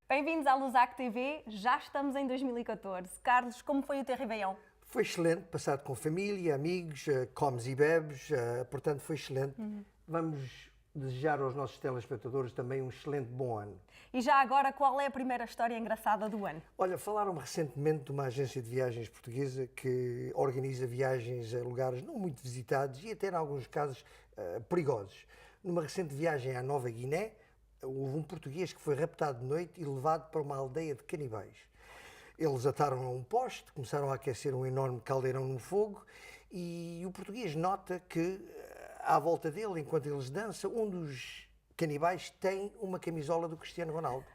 Bem-vindos à Lusac TV, já estamos em 2014. Carlos, como foi o teu Réveillon? Foi excelente, passado com família, amigos, comes e bebes, portanto foi excelente. Vamos desejar aos nossos telespectadores também um excelente bom ano. E já agora, qual é a primeira história engraçada do ano? Olha, falaram-me recentemente de uma agência de viagens portuguesa que organiza viagens a lugares não muito visitados e até em alguns casos perigosos. Numa recente viagem à Nova Guiné, houve um português que foi raptado de noite e levado para uma aldeia de canibais. Eles ataram a um poste, começaram a aquecer um enorme caldeirão no fogo e o português nota que, à volta dele, enquanto eles dançam, um dos canibais tem uma camisola do Cristiano Ronaldo.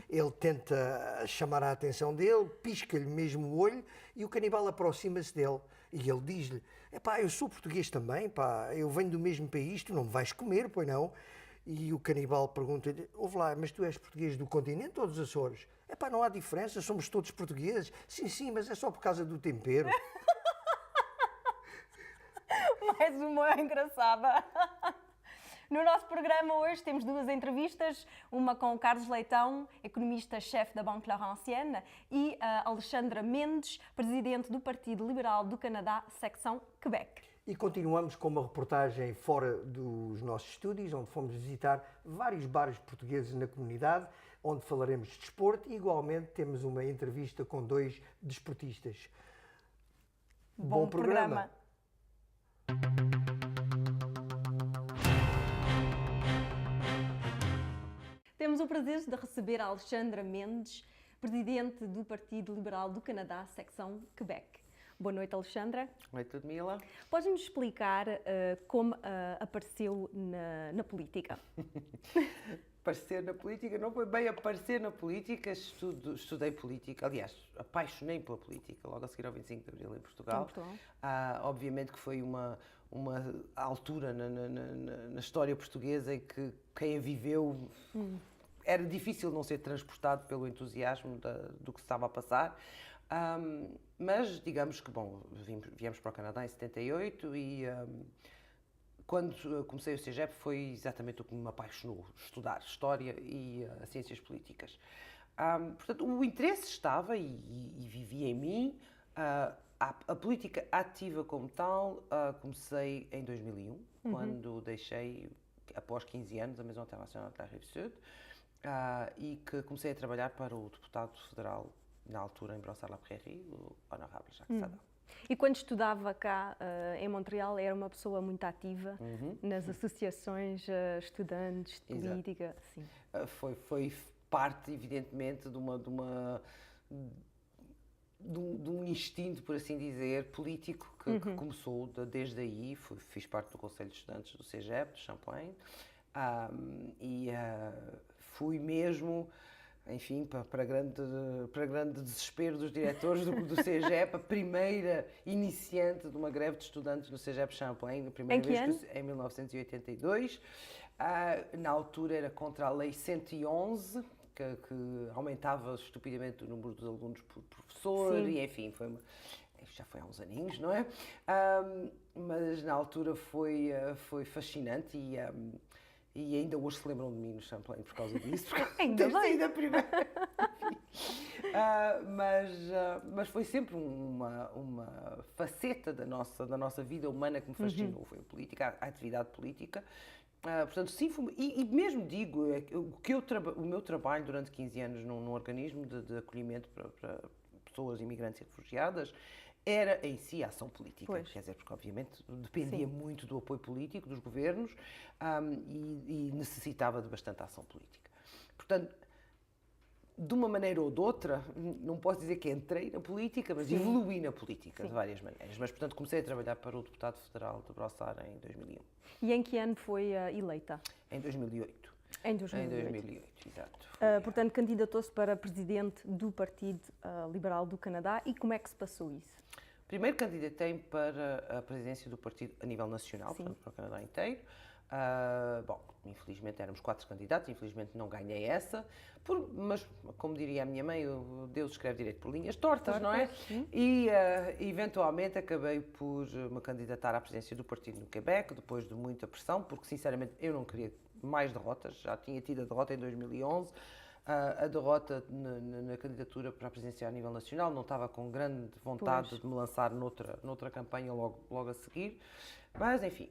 Ele tenta chamar a atenção dele, pisca-lhe mesmo o olho e o canibal aproxima-se dele. E ele diz-lhe, epá, eu sou português também, pá, eu venho do mesmo país, tu não me vais comer, pois não? E o canibal pergunta-lhe, ouve lá, mas tu és português do continente ou dos Açores? Epá, não há diferença, somos todos portugueses. Sim, mas é só por causa do tempero. Mais uma engraçada. No nosso programa hoje temos duas entrevistas, uma com o Carlos Leitão, economista-chefe da Banque Laurentienne, e a Alexandra Mendes, presidente do Partido Liberal do Canadá, secção Quebec. E continuamos com uma reportagem fora dos nossos estúdios, onde fomos visitar vários bares portugueses na comunidade, onde falaremos de desporto e igualmente temos uma entrevista com dois desportistas. Bom programa! Temos o prazer de receber a Alexandra Mendes, presidente do Partido Liberal do Canadá, secção Quebec. Boa noite, Alexandra. Boa noite, Ludmila. Podes-nos explicar como apareceu na política? Aparecer na política, não foi bem aparecer na política, estudei política, aliás, apaixonei pela política logo a seguir ao 25 de Abril em Portugal. Obviamente que foi uma altura na história portuguesa em que quem a viveu era difícil não ser transportado pelo entusiasmo do que se estava a passar. Mas digamos que, bom, viemos para o Canadá em 78 e quando comecei o CEGEP foi exatamente o que me apaixonou, estudar História e Ciências Políticas. Portanto, o interesse estava e vivia em mim. A política ativa como tal comecei em 2001, quando deixei, após 15 anos, a Maison Internationale de la Rive Sud, e que comecei a trabalhar para o deputado federal, na altura em Brossard-la-Prairie, o Honorável Jacques Sadin. E quando estudava cá em Montreal, era uma pessoa muito ativa nas associações estudantes de política? Sim. Foi parte, evidentemente, de um instinto, por assim dizer, político que começou desde aí. Fiz parte do Conselho de Estudantes do CEGEP, de Champlain, e fui mesmo, enfim, para grande desespero dos diretores do CEGEP, a primeira iniciante de uma greve de estudantes no CEGEP Champlain, a primeira vez em 1982, Na altura era contra a Lei 111, que aumentava estupidamente o número de alunos por professor, Sim. e enfim, já foi há uns aninhos, não é? Mas na altura foi fascinante e ainda hoje se lembram de mim no Champlain por causa disso. Ainda bem. Sido a primeira. Mas foi sempre uma faceta da nossa vida humana que me fascinou. Foi a política, a atividade política. Portanto, sim, e mesmo digo, o meu trabalho durante 15 anos num organismo de acolhimento para pessoas imigrantes e refugiadas era em si a ação política. Pois. Quer dizer, porque obviamente dependia muito do apoio político dos governos e necessitava de bastante ação política. Portanto, de uma maneira ou de outra, não posso dizer que entrei na política, mas evoluí na política de várias maneiras. Mas, portanto, comecei a trabalhar para o deputado federal de Brossard em 2001. E em que ano foi eleita? Em 2008. Em 2008. Em 2008, exato. Portanto, candidatou-se para presidente do Partido Liberal do Canadá. E como é que se passou isso? Primeiro candidatei-me para a presidência do partido a nível nacional, portanto, para o Canadá inteiro. Bom, infelizmente éramos 4 candidatos, infelizmente não ganhei essa, mas, como diria a minha mãe, Deus escreve direito por linhas tortas, não é? E, eventualmente, acabei por me candidatar à presidência do partido no Quebec, depois de muita pressão, porque, sinceramente, eu não queria mais derrotas, já tinha tido a derrota em 2011, a derrota na candidatura para a presidência a nível nacional, não estava com grande vontade de me lançar noutra campanha logo a seguir, mas, enfim,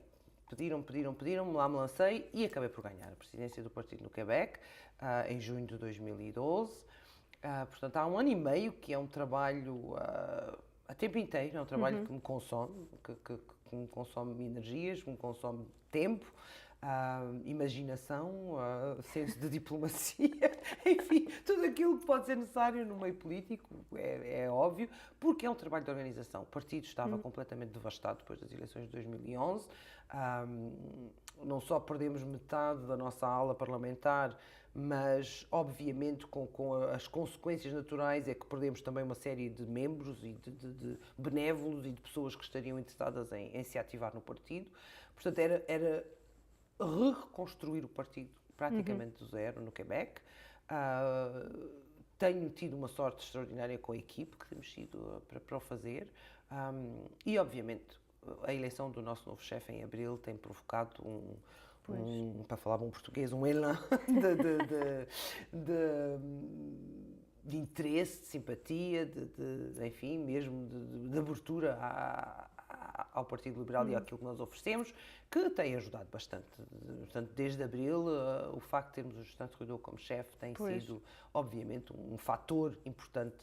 pediram-me, lá me lancei e acabei por ganhar a presidência do partido no Quebec em junho de 2012. Portanto, há 1 ano e meio que é um trabalho a tempo inteiro, é um trabalho que me consome, que me consome energias, que me consome tempo, imaginação, senso de diplomacia, enfim, tudo aquilo que pode ser necessário no meio político, é óbvio, porque é um trabalho de organização. O partido estava completamente devastado depois das eleições de 2011. Não só perdemos metade da nossa ala parlamentar, mas obviamente com as consequências naturais é que perdemos também uma série de membros e de benévolos e de pessoas que estariam interessadas em se ativar no partido. Portanto, era reconstruir o partido praticamente do zero no Quebec. Tenho tido uma sorte extraordinária com a equipe que temos tido para o fazer e, obviamente, a eleição do nosso novo chefe em abril tem provocado para falar bom português, um elan de interesse, de simpatia, enfim, mesmo de abertura ao Partido Liberal e àquilo que nós oferecemos, que tem ajudado bastante. Portanto, desde abril, o facto de termos o Justin Trudeau como chefe tem sido, obviamente, um fator importante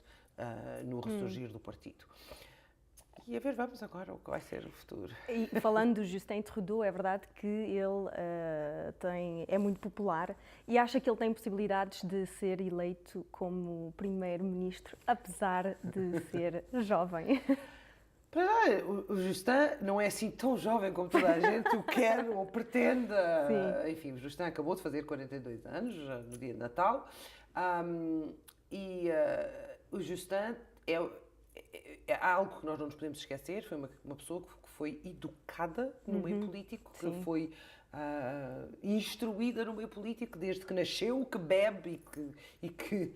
no ressurgir do partido. E a ver, vamos agora o que vai ser o futuro. E falando do Justin Trudeau, é verdade que ele é muito popular e acha que ele tem possibilidades de ser eleito como primeiro-ministro, apesar de ser jovem. O Justin não é assim tão jovem como toda a gente o quer ou pretende. Enfim, o Justin acabou de fazer 42 anos, no dia de Natal, o Justin é algo que nós não nos podemos esquecer. Foi uma pessoa que foi educada no meio político, que foi instruída no meio político desde que nasceu, que bebe e que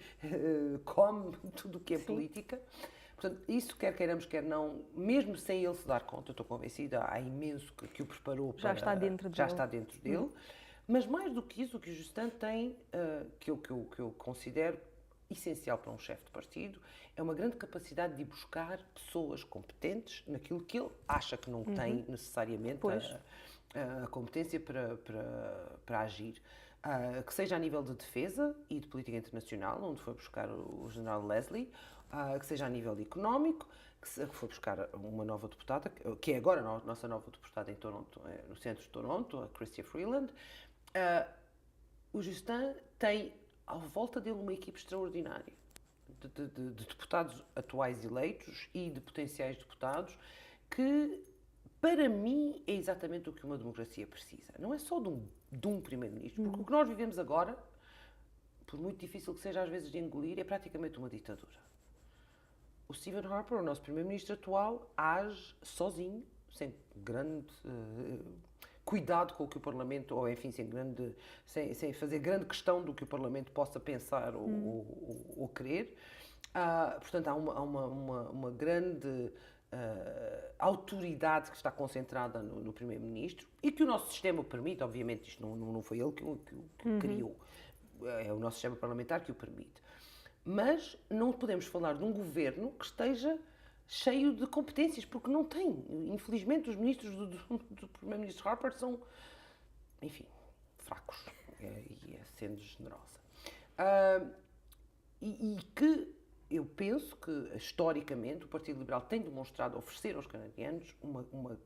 come tudo o que é política. Portanto, isso, quer queiramos, quer não, mesmo sem ele se dar conta, eu estou convencida, há imenso que o preparou para... Já está dentro dele. Mas mais do que isso, o que o Justin tem, que eu considero essencial para um chefe de partido, é uma grande capacidade de buscar pessoas competentes naquilo que ele acha que não tem necessariamente a competência para agir. Que seja a nível de defesa e de política internacional, onde foi buscar o general Leslie, que seja a nível económico, que foi buscar uma nova deputada, que é agora a nossa nova deputada em Toronto, no centro de Toronto, a Chrystia Freeland. O Justin tem à volta dele uma equipe extraordinária de deputados atuais eleitos e de potenciais deputados que, para mim, é exatamente o que uma democracia precisa. Não é só de um primeiro-ministro, porque o que nós vivemos agora, por muito difícil que seja às vezes de engolir, é praticamente uma ditadura. O Stephen Harper, o nosso primeiro-ministro atual, age sozinho, sem grande cuidado com o que o Parlamento, ou enfim, sem fazer grande questão do que o Parlamento possa pensar ou querer. Portanto, há uma grande autoridade que está concentrada no Primeiro-Ministro e que o nosso sistema permite, obviamente, isto não foi ele que o criou, é o nosso sistema parlamentar que o permite. Mas não podemos falar de um governo que esteja cheio de competências, porque não tem. Infelizmente, os ministros do Primeiro-Ministro Harper são, enfim, fracos, e sendo generosa. E que eu penso que, historicamente, o Partido Liberal tem demonstrado oferecer aos canadianos um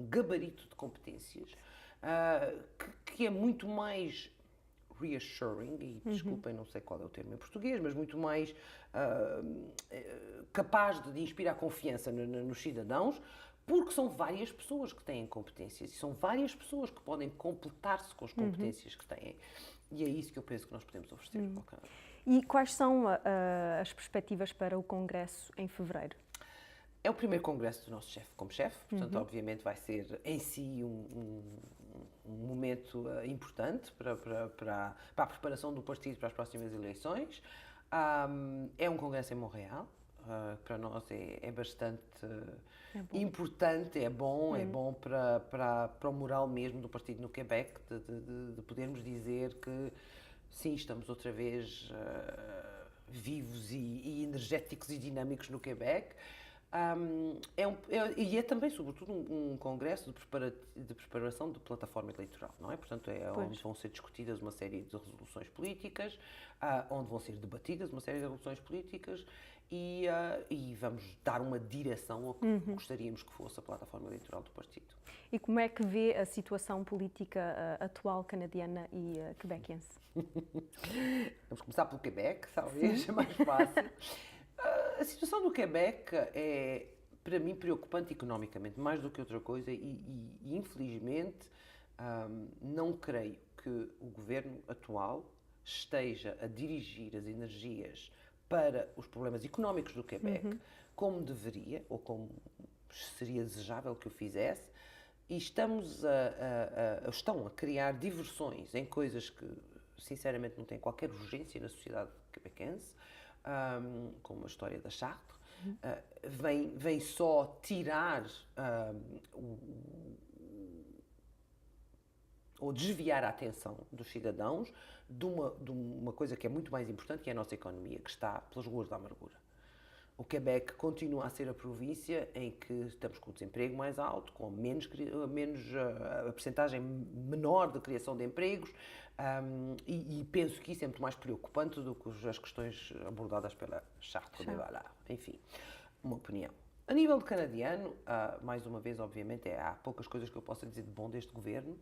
gabarito de competências que é muito mais reassuring, e desculpem, não sei qual é o termo em português, mas muito mais capaz de inspirar confiança nos cidadãos, porque são várias pessoas que têm competências e são várias pessoas que podem completar-se com as competências que têm. E é isso que eu penso que nós podemos oferecer ao Canadá. E quais são as perspectivas para o Congresso em fevereiro? É o primeiro congresso do nosso chefe como chefe, portanto, obviamente vai ser em si um momento importante para a preparação do partido para as próximas eleições. É um congresso em Montreal, para nós é bastante importante, é bom para o moral mesmo do partido no Quebec, de podermos dizer que sim, estamos outra vez vivos e energéticos e dinâmicos no Quebec. E é também, sobretudo, um congresso de preparação de plataforma eleitoral, não é? Portanto, onde vão ser discutidas uma série de resoluções políticas, onde vão ser debatidas uma série de resoluções políticas e vamos dar uma direção ao que gostaríamos que fosse a plataforma eleitoral do partido. E como é que vê a situação política atual canadiana e quebequiense? Vamos começar pelo Quebec, talvez, é mais fácil. A situação do Quebec é, para mim, preocupante economicamente, mais do que outra coisa, e infelizmente não creio que o governo atual esteja a dirigir as energias para os problemas económicos do Quebec como deveria, ou como seria desejável que o fizesse, e estão a criar diversões em coisas que, sinceramente, não têm qualquer urgência na sociedade quebequense, como a história da Chartres, vem só tirar ou desviar a atenção dos cidadãos de uma coisa que é muito mais importante, que é a nossa economia, que está pelas ruas da amargura. O Quebec continua a ser a província em que estamos com o desemprego mais alto, com a percentagem menor de criação de empregos, e penso que isso é muito mais preocupante do que as questões abordadas pela Charte de Valard. Enfim, uma opinião. A nível de canadiano, mais uma vez, obviamente, há poucas coisas que eu possa dizer de bom deste governo.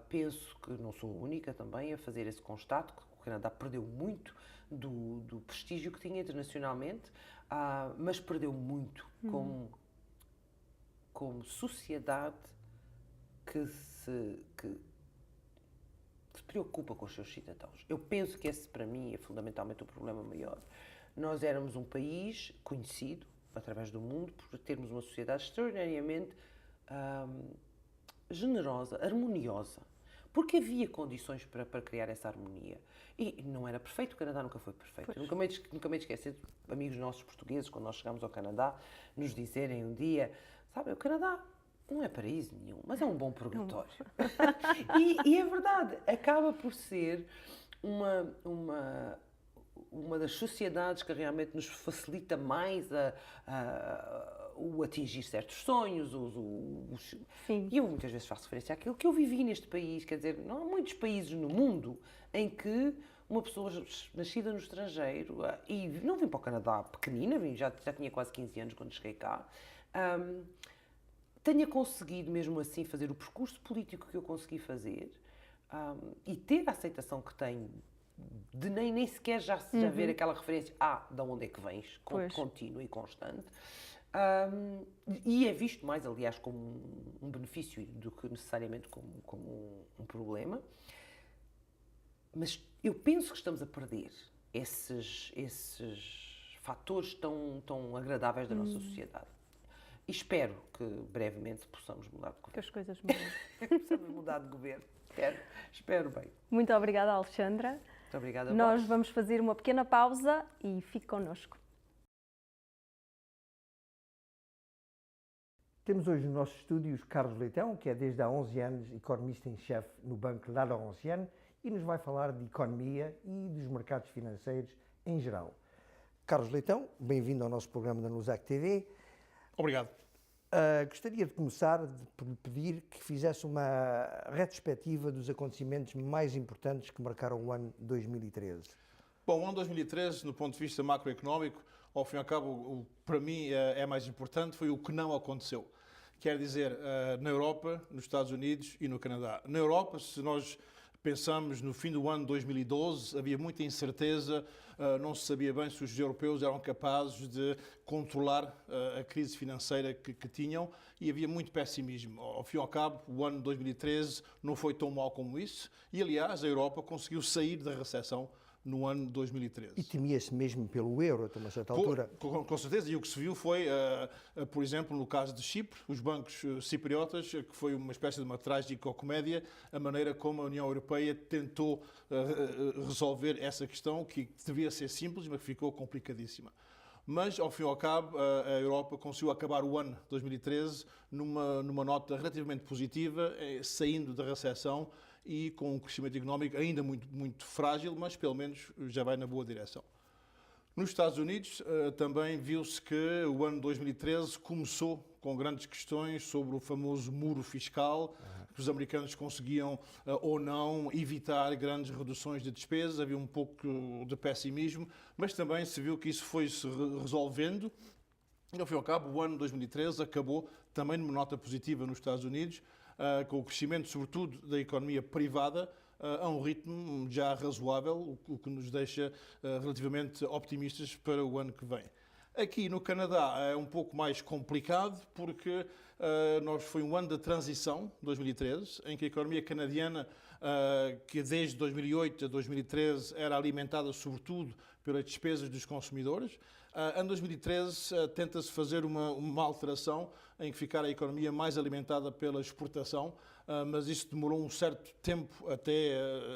Penso que não sou a única também a fazer esse constato, que o Canadá perdeu muito do prestígio que tinha internacionalmente, mas perdeu muito como sociedade que se preocupa com os seus cidadãos. Eu penso que esse, para mim, é fundamentalmente o problema maior. Nós éramos um país conhecido, através do mundo, por termos uma sociedade extraordinariamente generosa, harmoniosa, porque havia condições para criar essa harmonia. E não era perfeito, o Canadá nunca foi perfeito. Nunca me esqueci de amigos nossos portugueses, quando nós chegámos ao Canadá, nos dizerem um dia, sabe, o Canadá não é paraíso nenhum, mas é um bom purgatório. E é verdade, acaba por ser uma das sociedades que realmente nos facilita mais o atingir certos sonhos. E eu muitas vezes faço referência àquilo que eu vivi neste país. Quer dizer, não há muitos países no mundo em que uma pessoa nascida no estrangeiro, e não vim para o Canadá pequenina, já tinha quase 15 anos quando cheguei cá, tenha conseguido mesmo assim fazer o percurso político que eu consegui fazer, e ter a aceitação que tenho de nem sequer já ver aquela referência de onde é que vens, contínua e constante. E é visto mais, aliás, como um benefício do que necessariamente como um problema. Mas eu penso que estamos a perder esses fatores tão agradáveis da nossa sociedade. E espero que brevemente possamos mudar de Que governo. as coisas mudam. Possamos mudar de governo. Espero bem. Muito obrigada, Alexandra. Muito obrigada a Nós vós. vamos fazer uma pequena pausa e fique connosco. Temos hoje nos nossos estúdios Carlos Leitão, que é desde há 11 anos economista em chefe no Banco La Laurentienne e nos vai falar de economia e dos mercados financeiros em geral. Carlos Leitão, bem-vindo ao nosso programa da Nusac TV. Obrigado. Gostaria de começar por lhe pedir que fizesse uma retrospectiva dos acontecimentos mais importantes que marcaram o ano 2013. Bom, o ano 2013, no ponto de vista macroeconómico, ao fim e ao cabo, para mim é mais importante, foi o que não aconteceu. Quer dizer, na Europa, nos Estados Unidos e no Canadá. Na Europa, se nós pensamos no fim do ano 2012, havia muita incerteza, não se sabia bem se os europeus eram capazes de controlar a crise financeira que tinham e havia muito pessimismo. Ao fim e ao cabo, o ano 2013 não foi tão mau como isso e, aliás, a Europa conseguiu sair da recessão no ano 2013. E temia-se mesmo pelo euro, até uma certa altura. Com certeza, e o que se viu foi, por exemplo, no caso de Chipre, os bancos cipriotas, que foi uma espécie de uma trágico-comédia, a maneira como a União Europeia tentou resolver essa questão, que devia ser simples, mas que ficou complicadíssima. Mas, ao fim e ao cabo, a Europa conseguiu acabar o ano 2013 numa nota relativamente positiva, saindo da recessão e com um crescimento económico ainda muito frágil, mas pelo menos já vai na boa direção. Nos Estados Unidos também viu-se que o ano 2013 começou com grandes questões sobre o famoso muro fiscal, que os americanos conseguiam ou não evitar grandes reduções de despesas, havia um pouco de pessimismo, mas também se viu que isso foi-se resolvendo e, ao fim e ao cabo, o ano 2013 acabou também numa nota positiva nos Estados Unidos, com o crescimento, sobretudo, da economia privada, a um ritmo já razoável, o que nos deixa relativamente optimistas para o ano que vem. Aqui no Canadá é um pouco mais complicado, porque foi um ano de transição, 2013, em que a economia canadiana, que desde 2008 a 2013 era alimentada sobretudo pelas despesas dos consumidores, em 2013 tenta-se fazer uma alteração em que ficar a economia mais alimentada pela exportação, mas isso demorou um certo tempo até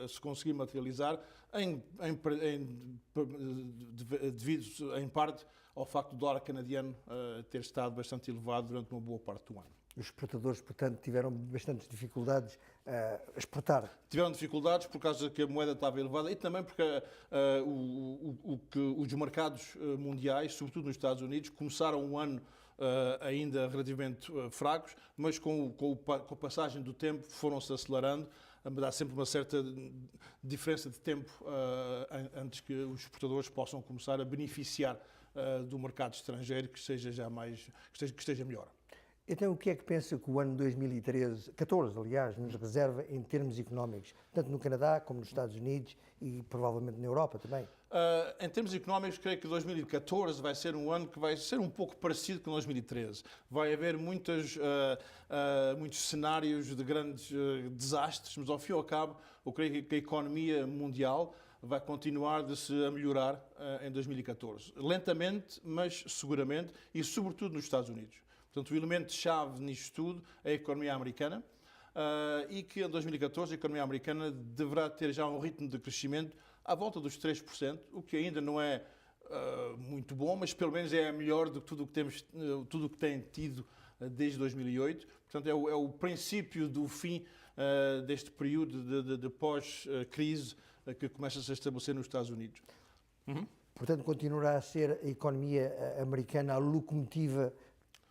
se conseguir materializar, devido em parte ao facto do dólar canadiano ter estado bastante elevado durante uma boa parte do ano. Os exportadores, portanto, tiveram bastantes dificuldades a exportar. Tiveram dificuldades por causa que a moeda estava elevada e também porque os mercados mundiais, sobretudo nos Estados Unidos, começaram um ano ainda relativamente fracos, mas com a passagem do tempo foram-se acelerando. Há sempre uma certa diferença de tempo antes que os exportadores possam começar a beneficiar do mercado estrangeiro que esteja melhor. Então, o que é que pensa que o ano 2013, 14, aliás, nos reserva em termos económicos, tanto no Canadá como nos Estados Unidos e provavelmente na Europa também? Em termos económicos, creio que 2014 vai ser um ano que vai ser um pouco parecido com 2013. Vai haver muitos cenários de grandes desastres, mas ao fim e ao cabo, eu creio que a economia mundial vai continuar a melhorar em 2014. Lentamente, mas seguramente, e sobretudo nos Estados Unidos. Portanto, o elemento-chave nisto tudo é a economia americana e que em 2014 a economia americana deverá ter já um ritmo de crescimento à volta dos 3%, o que ainda não é muito bom, mas pelo menos é melhor do que tudo o que tem tido desde 2008. Portanto, é o princípio do fim deste período de pós-crise que começa-se a estabelecer nos Estados Unidos. Portanto, continuará a ser a economia americana a locomotiva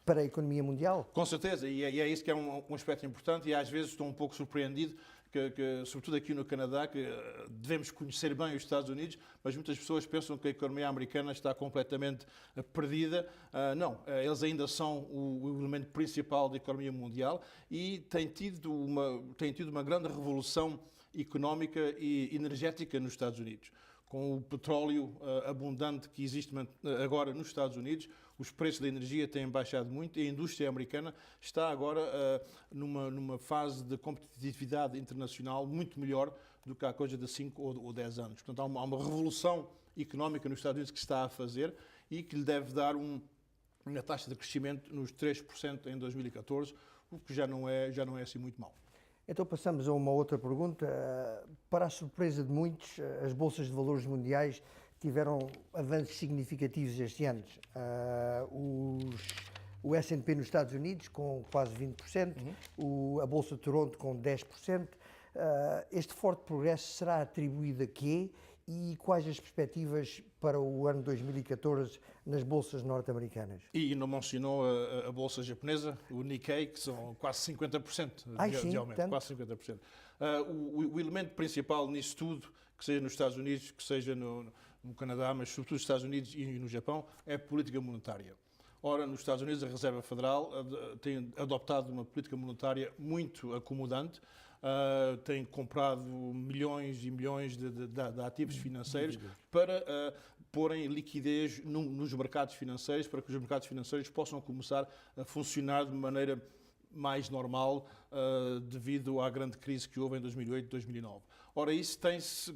para a economia mundial? Com certeza, e é isso que é um aspecto importante e às vezes estou um pouco surpreendido, que sobretudo aqui no Canadá, que devemos conhecer bem os Estados Unidos, mas muitas pessoas pensam que a economia americana está completamente perdida. Não, eles ainda são o elemento principal da economia mundial e têm tido uma grande revolução económica e energética nos Estados Unidos. Com o petróleo abundante que existe agora nos Estados Unidos, os preços da energia têm baixado muito e a indústria americana está agora numa fase de competitividade internacional muito melhor do que há coisa de 5 ou 10 anos. Portanto, há uma revolução económica nos Estados Unidos que se está a fazer e que lhe deve dar uma taxa de crescimento nos 3% em 2014, o que já não é assim muito mau. Então passamos a uma outra pergunta. Para a surpresa de muitos, as bolsas de valores mundiais tiveram avanços significativos este ano. O S&P nos Estados Unidos com quase 20%, a Bolsa de Toronto com 10%. Este forte progresso será atribuído a quê? E quais as perspectivas para o ano 2014 nas bolsas norte-americanas? E não mencionou a bolsa japonesa, o Nikkei, que são quase 50% de aumento. Tanto? Quase 50%. O elemento principal nisso tudo, que seja nos Estados Unidos, que seja no Canadá, mas sobretudo nos Estados Unidos e no Japão, é a política monetária. Ora, nos Estados Unidos, a Reserva Federal tem adotado uma política monetária muito acomodante, tem comprado milhões e milhões de ativos financeiros para porem liquidez nos mercados financeiros, para que os mercados financeiros possam começar a funcionar de maneira mais normal devido à grande crise que houve em 2008 e 2009. Ora, isso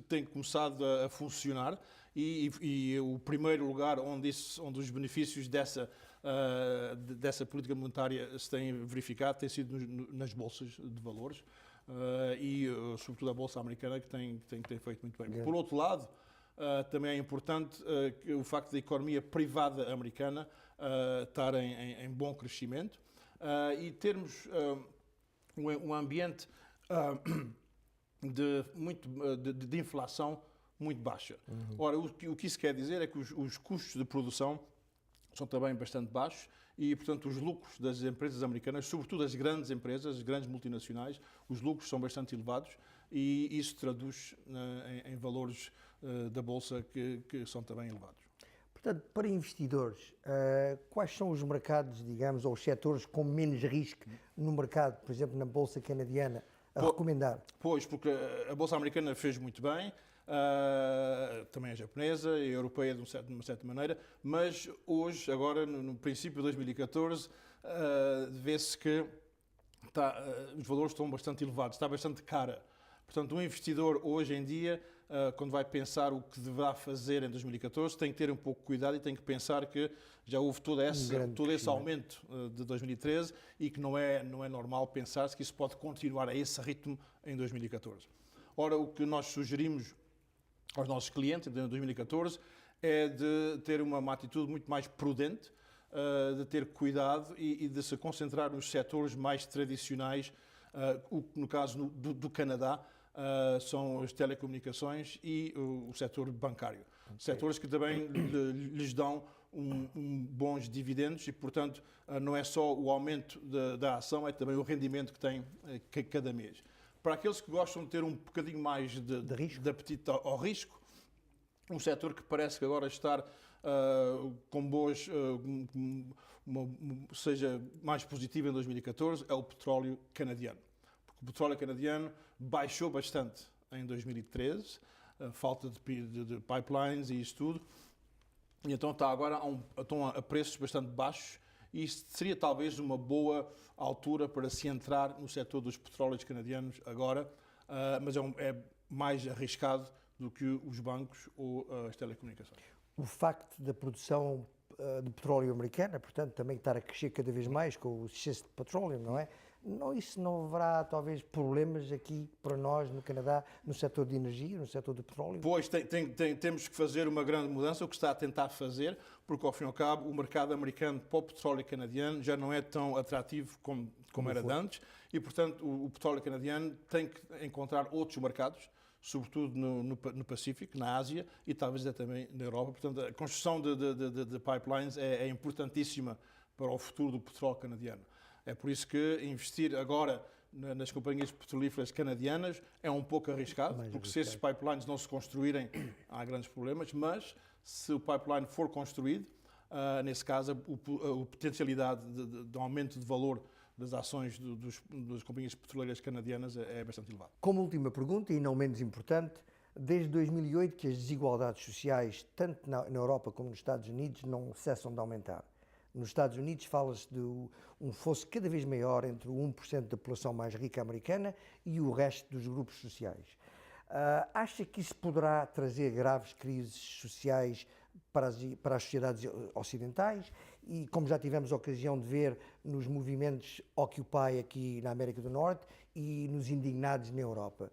tem começado a funcionar e o primeiro lugar onde os benefícios dessa política monetária se têm verificado tem sido nas bolsas de valores e, sobretudo, a Bolsa Americana, que tem feito muito bem. Por outro lado, também é importante o facto da economia privada americana estar em bom crescimento e termos um ambiente de inflação muito baixa. Ora, o que isso quer dizer é que os custos de produção são também bastante baixos e, portanto, os lucros das empresas americanas, sobretudo as grandes empresas, as grandes multinacionais, os lucros são bastante elevados e isso traduz em valores da Bolsa que são também elevados. Portanto, para investidores, quais são os mercados, digamos, ou os setores com menos risco no mercado, por exemplo, na Bolsa canadiana, a recomendar? Pois, porque a Bolsa americana fez muito bem, também a japonesa e a europeia de uma certa maneira, mas hoje, agora, no princípio de 2014, vê-se que os valores estão bastante elevados, está bastante cara. Portanto, um investidor hoje em dia, quando vai pensar o que deverá fazer em 2014, tem que ter um pouco de cuidado e tem que pensar que já houve todo esse aumento de 2013 e que não é normal pensar-se que isso pode continuar a esse ritmo em 2014. Ora, o que nós sugerimos aos nossos clientes em 2014 é de ter uma atitude muito mais prudente, de ter cuidado e de se concentrar nos setores mais tradicionais, no caso do Canadá, são as telecomunicações e o setor bancário. Setores que também lhes dão bons dividendos e, portanto, não é só o aumento da ação, é também o rendimento que tem cada mês. Para aqueles que gostam de ter um bocadinho mais de apetite ao risco, um setor que parece que agora está com boas, seja mais positivo em 2014, é o petróleo canadiano. Porque o petróleo canadiano baixou bastante em 2013, falta de pipelines e isso tudo, e então está agora a preços bastante baixos, e isso seria talvez uma boa altura para se entrar no setor dos petróleos canadianos agora, mas é mais arriscado do que os bancos ou as telecomunicações. O facto da produção de petróleo americana, portanto, também estar a crescer cada vez mais com o excesso de petróleo, não é? Isso não haverá, talvez, problemas aqui para nós, no Canadá, no setor de energia, no setor do petróleo? Pois, temos que fazer uma grande mudança, o que está a tentar fazer, porque, ao fim e ao cabo, o mercado americano para o petróleo canadiano já não é tão atrativo como era de antes, e, portanto, o petróleo canadiano tem que encontrar outros mercados, sobretudo no Pacífico, na Ásia e talvez também na Europa. Portanto, a construção de pipelines é importantíssima para o futuro do petróleo canadiano. É por isso que investir agora nas companhias petrolíferas canadianas é um pouco arriscado, porque se esses pipelines não se construírem, há grandes problemas, mas se o pipeline for construído, nesse caso, a potencialidade de aumento de valor das ações das companhias petroleiras canadianas é bastante elevada. Como última pergunta, e não menos importante, desde 2008 que as desigualdades sociais, tanto na Europa como nos Estados Unidos, não cessam de aumentar. Nos Estados Unidos fala-se de um fosso cada vez maior entre o 1% da população mais rica americana e o resto dos grupos sociais. Acha que isso poderá trazer graves crises sociais para as sociedades ocidentais e, como já tivemos a ocasião de ver nos movimentos Occupy aqui na América do Norte e nos indignados na Europa.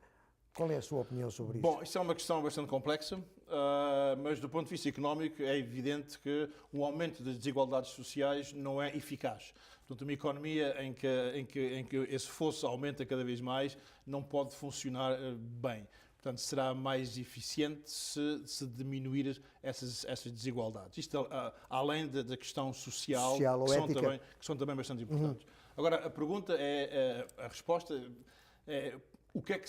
Qual é a sua opinião sobre isso? Bom, isso é uma questão bastante complexa, mas do ponto de vista económico é evidente que o aumento das desigualdades sociais não é eficaz. Portanto, uma economia em que esse fosso aumenta cada vez mais não pode funcionar bem. Portanto, será mais eficiente se diminuir essas desigualdades. Isto além da questão social ou ética. Que são também bastante importantes. Agora, a pergunta a resposta é o que é que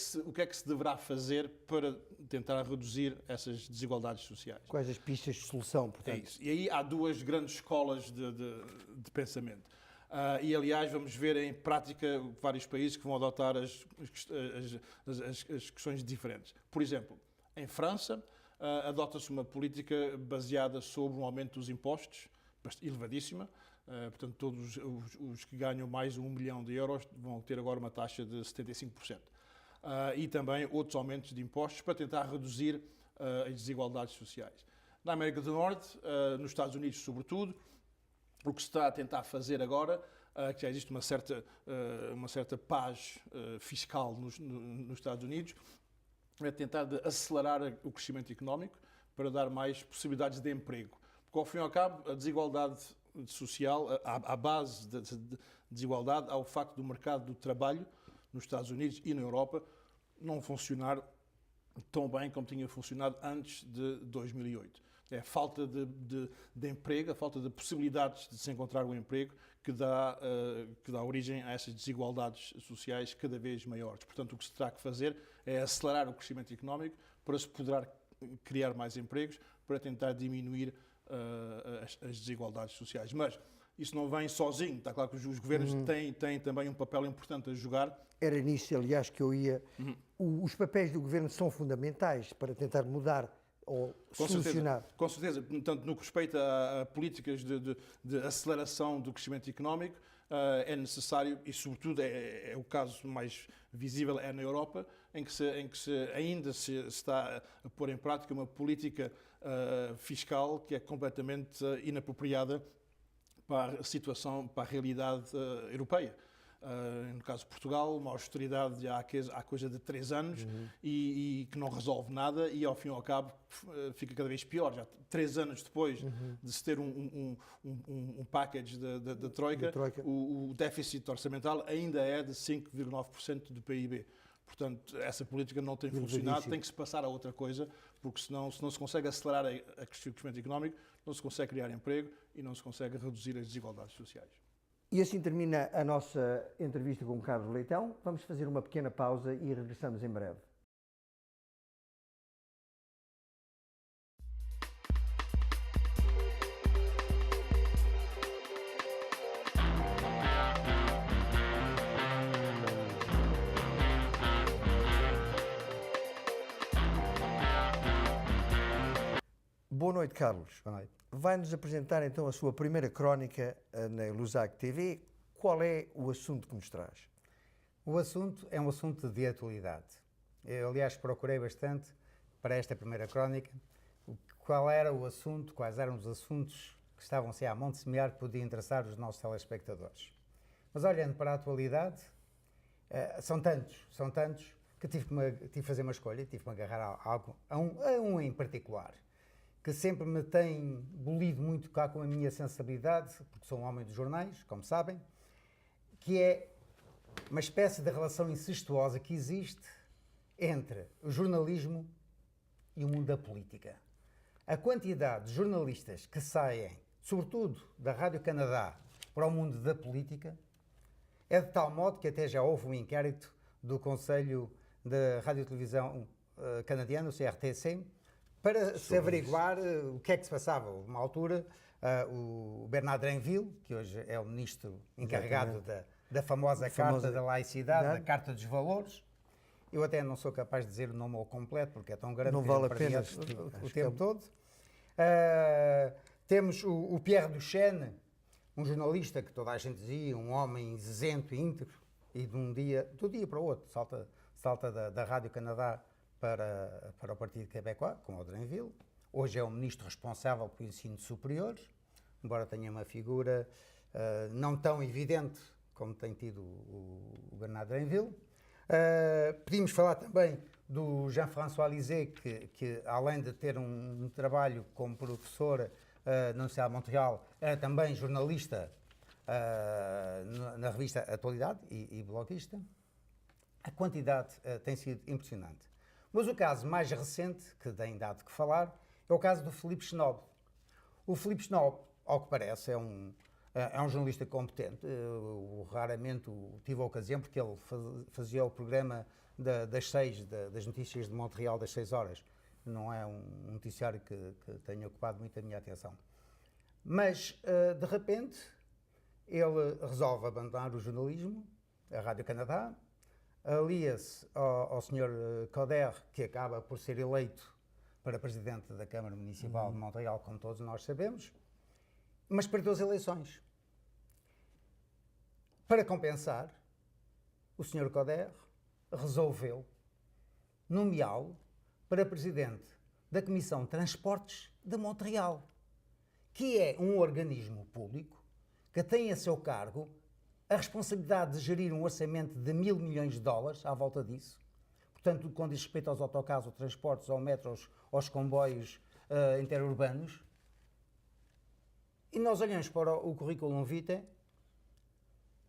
se deverá fazer para tentar reduzir essas desigualdades sociais? Quais as pistas de solução, portanto? É isso. E aí há duas grandes escolas de pensamento. E, aliás, vamos ver em prática vários países que vão adotar as questões diferentes. Por exemplo, em França, adota-se uma política baseada sobre um aumento dos impostos, elevadíssima. Portanto, todos os que ganham mais de 1 milhão de euros vão ter agora uma taxa de 75%. E também outros aumentos de impostos para tentar reduzir as desigualdades sociais. Na América do Norte, nos Estados Unidos sobretudo, o que se está a tentar fazer agora, que já existe uma certa paz fiscal nos Estados Unidos, é tentar acelerar o crescimento económico para dar mais possibilidades de emprego. Porque, ao fim e ao cabo, a desigualdade social, à base da desigualdade, há o facto do mercado do trabalho nos Estados Unidos e na Europa não funcionar tão bem como tinha funcionado antes de 2008. É a falta de emprego, a falta de possibilidades de se encontrar um emprego que dá origem a essas desigualdades sociais cada vez maiores. Portanto, o que se terá que fazer é acelerar o crescimento económico para se poder criar mais empregos, para tentar diminuir as desigualdades sociais. Mas isso não vem sozinho. Está claro que os governos têm também um papel importante a jogar. Era nisso, aliás, que eu ia. Os papéis do governo são fundamentais para tentar mudar ou solucionar. Com certeza. Portanto, no que respeita a políticas de aceleração do crescimento económico, é necessário, e sobretudo é o caso mais visível é na Europa, em que ainda se está a pôr em prática uma política fiscal que é completamente inapropriada para a situação, para a realidade europeia. No caso de Portugal, uma austeridade já há coisa de 3 anos e que não resolve nada e, ao fim e ao cabo, fica cada vez pior. Já 3 anos depois de se ter um package da Troika, o déficit orçamental ainda é de 5,9% do PIB. Portanto, essa política não tem funcionado, tem que se passar a outra coisa, porque senão, se não se consegue acelerar o crescimento económico, não se consegue criar emprego e não se consegue reduzir as desigualdades sociais. E assim termina a nossa entrevista com o Carlos Leitão. Vamos fazer uma pequena pausa e regressamos em breve. Boa noite, Carlos. Boa noite. Vai-nos apresentar então a sua primeira crónica na Lusac TV. Qual é o assunto que nos traz? O assunto é um assunto de atualidade. Eu, aliás, procurei bastante para esta primeira crónica qual era o assunto, quais eram os assuntos que estavam-se à mão de semear que podiam interessar os nossos telespectadores. Mas olhando para a atualidade, são tantos, que tive que fazer uma escolha, tive que me agarrar a um em particular, que sempre me tem bolido muito cá com a minha sensibilidade, porque sou um homem dos jornais, como sabem, que é uma espécie de relação incestuosa que existe entre o jornalismo e o mundo da política. A quantidade de jornalistas que saem, sobretudo da Rádio Canadá, para o mundo da política, é de tal modo que até já houve um inquérito do Conselho da Rádio e Televisão canadiano, o CRTC, para se averiguar o que é que se passava. Uma altura, o Bernard Drinville, que hoje é o ministro encarregado da famosa Carta da Laicidade, da Carta dos Valores, eu até não sou capaz de dizer o nome ao completo, porque é tão grande não que vale eu a pena o tempo todo. Temos o Pierre Duchesne, um jornalista que toda a gente dizia, um homem isento e íntegro, e do dia para o outro, salta da Rádio Canadá para o Partido Québécois, com o Drinville. Hoje é o ministro responsável pelo ensino superior, embora tenha uma figura não tão evidente como tem tido o Bernard Drinville. Podíamos falar também do Jean-François Lisée, que além de ter um trabalho como professor na Universidade de Montreal, era também jornalista na revista Atualidade e bloguista. A quantidade tem sido impressionante. Mas o caso mais recente, que tem dado que falar, é o caso do Philippe Schnob. O Philippe Schnob, ao que parece, é um jornalista competente. Eu raramente tive a ocasião, porque ele fazia o programa das 6, das notícias de Montreal, das 6 horas. Não é um noticiário que tenha ocupado muito a minha atenção. Mas, de repente, ele resolve abandonar o jornalismo, a Rádio-Canada, alia-se ao Sr. Coder, que acaba por ser eleito para presidente da Câmara Municipal de Montreal, como todos nós sabemos, mas perdeu as eleições. Para compensar, o Sr. Coder resolveu nomeá-lo para presidente da Comissão de Transportes de Montreal, que é um organismo público que tem a seu cargo a responsabilidade de gerir um orçamento de $1.000 milhões à volta disso. Portanto, quando diz respeito aos autocarros, aos transportes, aos metros, aos comboios interurbanos. E nós olhamos para o currículo vitae,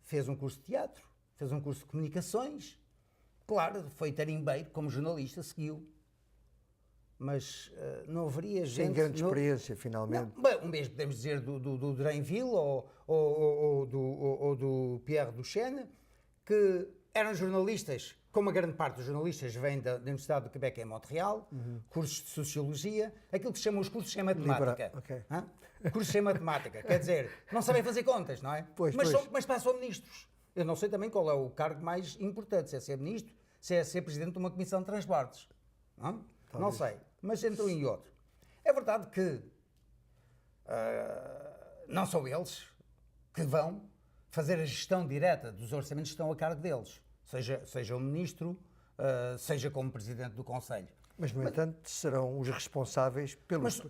fez um curso de teatro, fez um curso de comunicações, claro, foi tarimbeiro, como jornalista, seguiu. Mas não haveria gente... Sem grande experiência, finalmente. Não, bem, o mesmo podemos dizer do Drainville ou do Pierre Duchesne, que eram jornalistas, como a grande parte dos jornalistas vem da Universidade do Quebec em Montreal, cursos de Sociologia, aquilo que se chama os cursos em Matemática. Okay. Cursos em Matemática, quer dizer, não sabem fazer contas, não é? Pois. Mas passam ministros. Eu não sei também qual é o cargo mais importante, se é ser ministro, se é ser presidente de uma comissão de transportes. Não sei, mas entram em outro. É verdade que não são eles que vão fazer a gestão direta dos orçamentos que estão a cargo deles, seja o ministro, seja como presidente do Conselho. Mas, no entanto, serão os responsáveis pelos...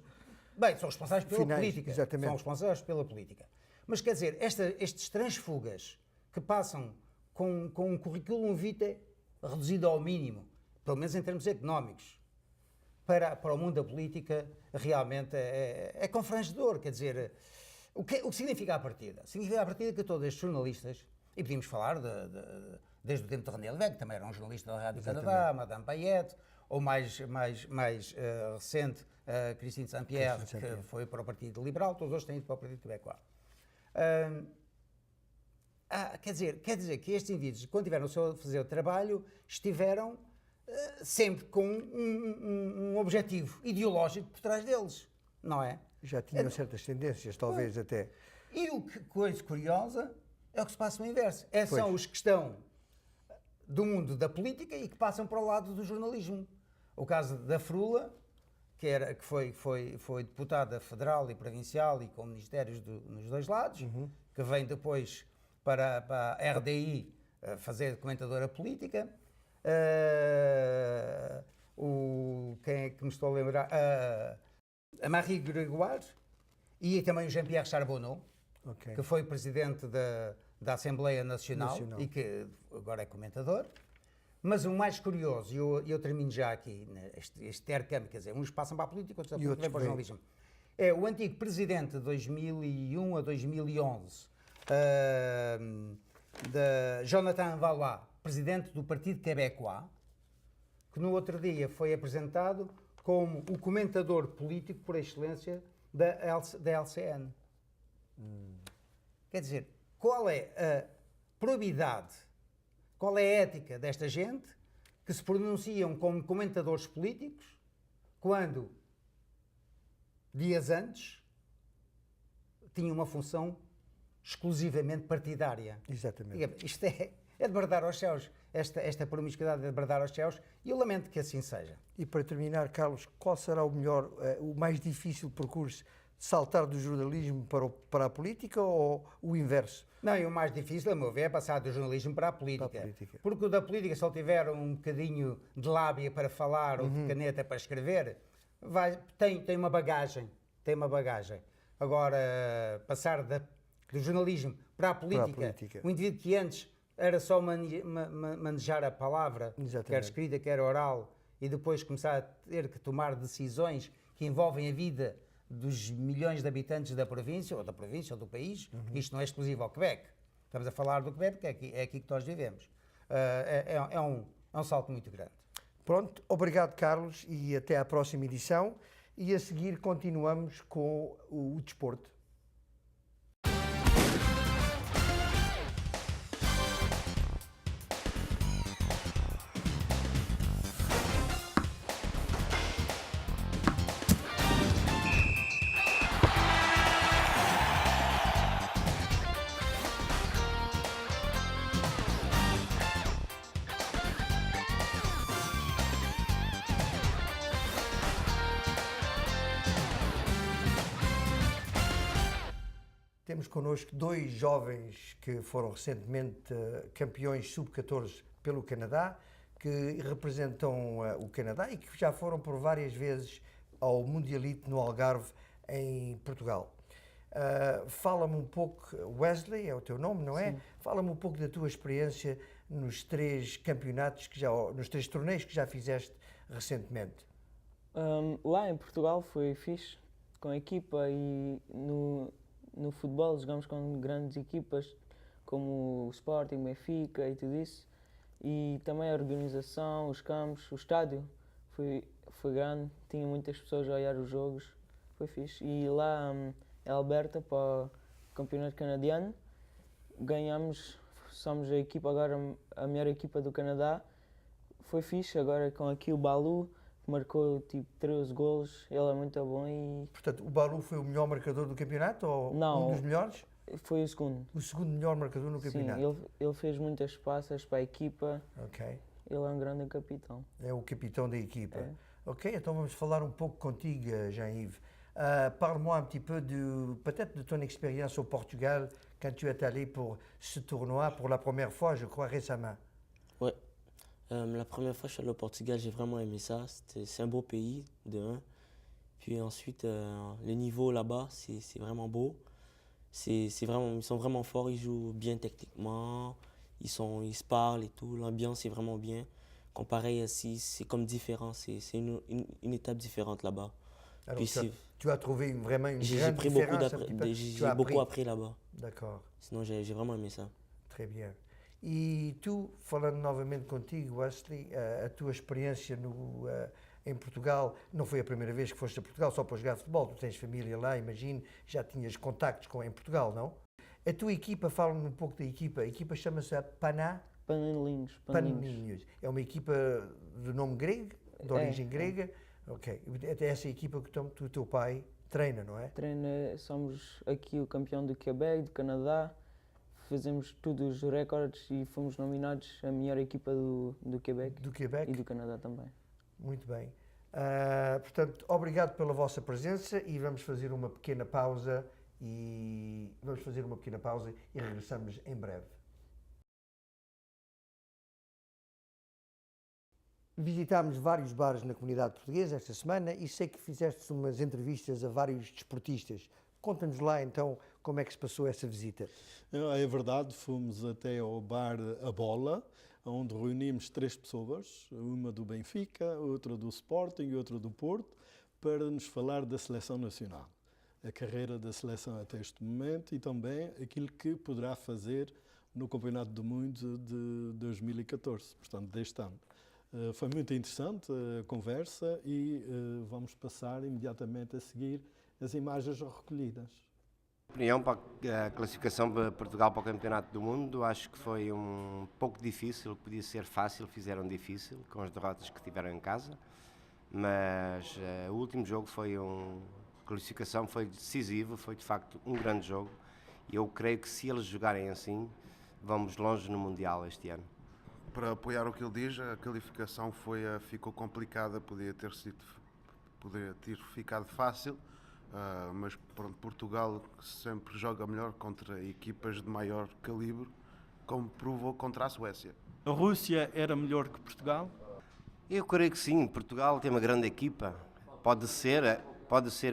Bem, são responsáveis pela política. Exatamente. São responsáveis pela política. Mas, quer dizer, estes transfugas que passam com um currículo vitae reduzido ao mínimo, pelo menos em termos económicos, para o mundo da política, realmente é confrangedor. Quer dizer, o que significa a partida? Significa a partida que todos estes jornalistas, e podíamos falar desde o tempo de René Lévesque, que também era um jornalista da Rádio-Canada, Madame Payette, ou mais recente, Christine Saint-Pierre, que foi para o Partido Liberal, todos hoje têm ido para o Partido Quebecois. Quer dizer que estes indivíduos, quando tiveram a fazer o trabalho, estiveram sempre com um objetivo ideológico por trás deles, não é? Já tinham certas tendências, talvez até. E coisa curiosa é o que se passa no inverso. São os que estão do mundo da política e que passam para o lado do jornalismo. O caso da Frula, que foi deputada federal e provincial e com ministérios nos dois lados, que vem depois para a RDI fazer comentadora política. Quem é que me estou a lembrar? A Marie Grégoire e também o Jean-Pierre Charbonneau, que foi presidente da Assembleia Nacional e que agora é comentador. Mas o mais curioso, e eu termino já aqui, este intercâmbio, quer dizer, uns passam para a política, outros vêm para o jornalismo, é o antigo presidente de 2001 a 2011, Jonathan Valois, presidente do Partido Quebecois, que no outro dia foi apresentado como o comentador político por excelência da LCN. Quer dizer, qual é a probidade, qual é a ética desta gente que se pronunciam como comentadores políticos quando, dias antes, tinham uma função exclusivamente partidária? Exatamente. Isto é de bradar aos céus, esta promiscuidade é de bradar aos céus, e eu lamento que assim seja. E para terminar, Carlos, qual será o mais difícil percurso? Saltar do jornalismo para a política ou o inverso? Não, e o mais difícil, a meu ver, é passar do jornalismo para a política. Porque o da política, se ele tiver um bocadinho de lábia para falar ou de caneta para escrever, tem uma bagagem, Agora, passar do jornalismo para a política, o indivíduo que antes era só manejar a palavra, quer escrita, quer oral, e depois começar a ter que tomar decisões que envolvem a vida dos milhões de habitantes da província ou do país, porque isto não é exclusivo ao Quebec. Estamos a falar do Quebec, porque é aqui que nós vivemos. É um salto muito grande. Pronto, obrigado, Carlos, e até à próxima edição. E a seguir continuamos com o desporto. Temos connosco dois jovens que foram recentemente campeões sub-14 pelo Canadá, que representam o Canadá e que já foram por várias vezes ao Mundialite no Algarve, em Portugal. Fala-me um pouco, Wesley é o teu nome, não é? Fala-me um pouco da tua experiência nos 3 campeonatos, nos 3 torneios que já fizeste recentemente. Lá em Portugal foi fixe, com a equipa, e no futebol jogamos com grandes equipas como o Sporting, Benfica e tudo isso. E também a organização, os campos, o estádio foi grande, tinha muitas pessoas a olhar os jogos, foi fixe. E lá em Alberta, para o campeonato canadiano, ganhamos, somos a equipa agora, a melhor equipa do Canadá. Foi fixe, agora com aqui o Balu, que marcou tipo 13 golos, ele é muito bom e... Portanto, o Balu foi o melhor marcador do campeonato ou Não, um dos melhores? Foi o segundo. O segundo melhor marcador no campeonato? Sim, ele fez muitas passas para a equipa. Ok. Ele é um grande capitão. É o capitão da equipa. É. Ok, então vamos falar um pouco contigo, Jean-Yves. Parle-moi un petit peu peut-être de ton expérience au Portugal quand tu es allé pour ce tournoi pour la première fois, je crois, récemment. Ouais. La première fois que je suis allé au Portugal, j'ai vraiment aimé ça. C'est un beau pays, de un. Puis ensuite, le niveau là-bas, c'est vraiment beau. Ils sont vraiment forts, ils jouent bien techniquement, ils se parlent et tout. L'ambiance est vraiment bien. Comparé ici, c'est comme différent, c'est une étape différente là-bas. Alors, tu as trouvé vraiment une j'ai grande pris différence? J'ai beaucoup appris là-bas. D'accord. Sinon, j'ai vraiment aimé ça. Très bien. E tu, falando novamente contigo, Wesley, a tua experiência em Portugal, não foi a primeira vez que foste a Portugal só para jogar futebol, tu tens família lá, imagino, já tinhas contactos em Portugal, não? A tua equipa, fala-me um pouco da equipa, a equipa chama-se a Panelinhos. Panelinhos. É uma equipa de nome grego, de origem grega? Ok. Até essa equipa que o teu pai treina, não é? Treina, somos aqui o campeão do Quebec, do Canadá. Fazemos todos os recordes e fomos nominados a melhor equipa do Quebec. Do Quebec? E do Canadá também. Muito bem. Portanto, obrigado pela vossa presença e vamos fazer uma pequena pausa e regressamos em breve. Visitámos vários bares na comunidade portuguesa esta semana e sei que fizeste umas entrevistas a vários desportistas. Conta-nos lá então como é que se passou essa visita. É verdade, fomos até ao bar A Bola, onde reunimos 3 pessoas, uma do Benfica, outra do Sporting e outra do Porto, para nos falar da seleção nacional. A carreira da seleção até este momento e também aquilo que poderá fazer no Campeonato do Mundo de 2014, portanto deste ano. Foi muito interessante a conversa e vamos passar imediatamente a seguir as imagens recolhidas. Opinião para a classificação de Portugal para o Campeonato do Mundo, acho que foi um pouco difícil, podia ser fácil, fizeram difícil com as derrotas que tiveram em casa, mas o último jogo a classificação foi decisivo, foi de facto um grande jogo e eu creio que se eles jogarem assim, vamos longe no Mundial este ano. Para apoiar o que ele diz, a qualificação ficou complicada, poderia ter ficado fácil, mas pronto, Portugal sempre joga melhor contra equipas de maior calibre, como provou contra a Suécia. A Rússia era melhor que Portugal? Eu creio que sim, Portugal tem uma grande equipa, pode ser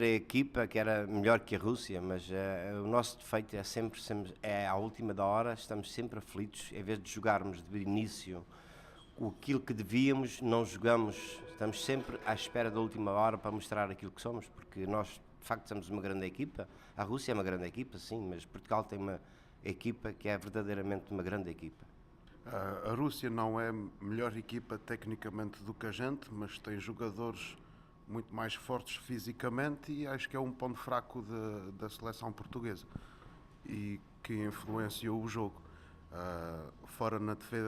a equipa que era melhor que a Rússia, mas o nosso defeito é sempre à última da hora, estamos sempre aflitos, em vez de jogarmos de início aquilo que devíamos, não jogamos, estamos sempre à espera da última hora para mostrar aquilo que somos, porque nós de facto somos uma grande equipa, a Rússia é uma grande equipa, sim, mas Portugal tem uma equipa que é verdadeiramente uma grande equipa. A Rússia não é melhor equipa tecnicamente do que a gente, mas tem jogadores muito mais fortes fisicamente e acho que é um ponto fraco da seleção portuguesa e que influenciou o jogo. Fora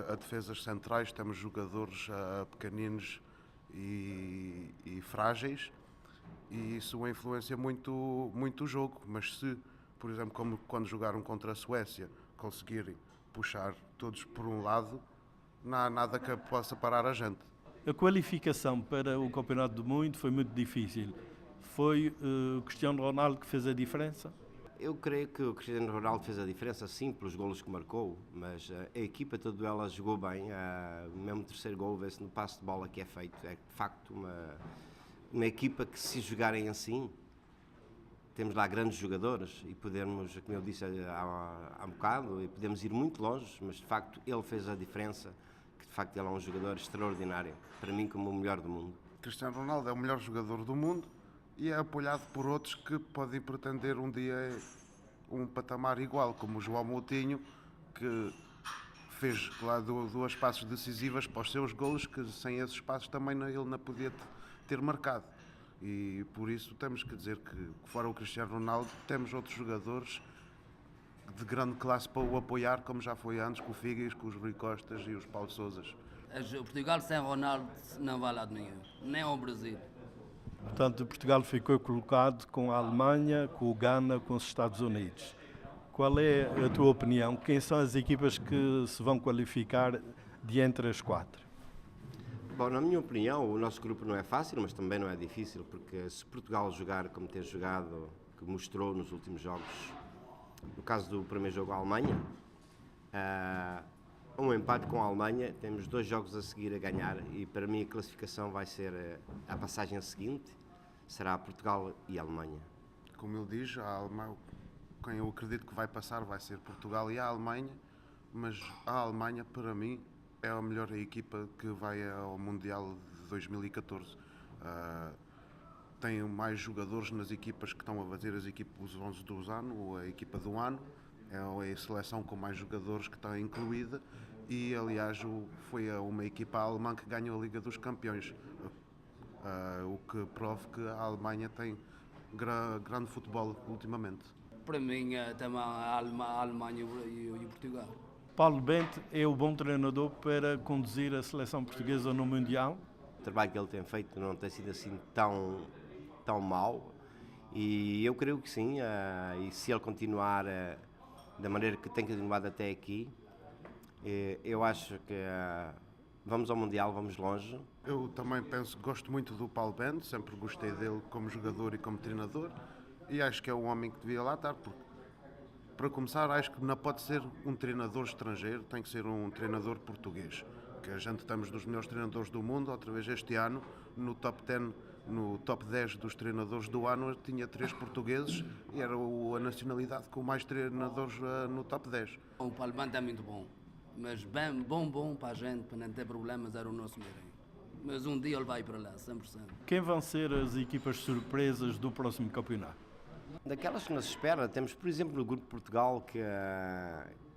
a defesas centrais temos jogadores pequeninos e frágeis e isso influencia muito o jogo, mas se, por exemplo, como quando jogaram contra a Suécia, conseguirem puxar todos por um lado, não há nada que possa parar a gente. A qualificação para o Campeonato do Mundo foi muito difícil. Foi o Cristiano Ronaldo que fez a diferença? Eu creio que o Cristiano Ronaldo fez a diferença, sim, pelos golos que marcou, mas a equipa toda ela jogou bem. Mesmo o terceiro gol, vê-se no passe de bola que é feito. É de facto uma equipa que, se jogarem assim, temos lá grandes jogadores e podemos, como eu disse há um bocado, e podemos ir muito longe, mas de facto ele fez a diferença, que de facto ele é um jogador extraordinário, para mim como o melhor do mundo. Cristiano Ronaldo é o melhor jogador do mundo e é apoiado por outros que podem pretender um dia um patamar igual, como o João Moutinho, que fez lá duas passos decisivas para os seus golos, que sem esses passos também ele não podia ter marcado. E por isso temos que dizer que, fora o Cristiano Ronaldo, temos outros jogadores de grande classe para o apoiar, como já foi antes, com o Figueiredo, com os Rui Costas e os Paulo Sousas. O Portugal sem Ronaldo não vai a lado nenhum, nem ao Brasil. Portanto, Portugal ficou colocado com a Alemanha, com o Ghana, com os Estados Unidos. Qual é a tua opinião? Quem são as equipas que se vão qualificar de entre as quatro? Bom, na minha opinião, o nosso grupo não é fácil, mas também não é difícil, porque se Portugal jogar como tem jogado, que mostrou nos últimos jogos, no caso do primeiro jogo, a Alemanha, um empate com a Alemanha, temos 2 jogos a seguir a ganhar e para mim a classificação vai ser a passagem seguinte, será Portugal e a Alemanha. Como ele diz, a Alemanha, quem eu acredito que vai passar vai ser Portugal e a Alemanha, mas a Alemanha para mim é a melhor equipa que vai ao Mundial de 2014. Tem mais jogadores nas equipas que estão a fazer as equipas 11 do ano, ou a equipa do ano. É a seleção com mais jogadores que está incluída e, aliás, foi uma equipa alemã que ganhou a Liga dos Campeões. O que prova que a Alemanha tem grande futebol ultimamente. Para mim, também a Alemanha e o Portugal. Paulo Bento é o bom treinador para conduzir a seleção portuguesa no Mundial? O trabalho que ele tem feito não tem sido assim tão mau e eu creio que sim, e se ele continuar da maneira que tem continuado até aqui, eu acho que vamos ao Mundial, vamos longe. Eu também gosto muito do Paulo Bento, sempre gostei dele como jogador e como treinador e acho que é um homem que devia lá estar, porque para começar, acho que não pode ser um treinador estrangeiro, tem que ser um treinador português. Que a gente estamos dos melhores treinadores do mundo, outra vez este ano, no top 10, no top 10 dos treinadores do ano, tinha 3 portugueses e era a nacionalidade com mais treinadores no top 10. O Paulo Bento é muito bom, mas bem, bom para a gente, para não ter problemas, era o nosso Meirinho. Mas um dia ele vai para lá, 100%. Quem vão ser as equipas surpresas do próximo campeonato? Daquelas que nos espera, temos por exemplo no grupo de Portugal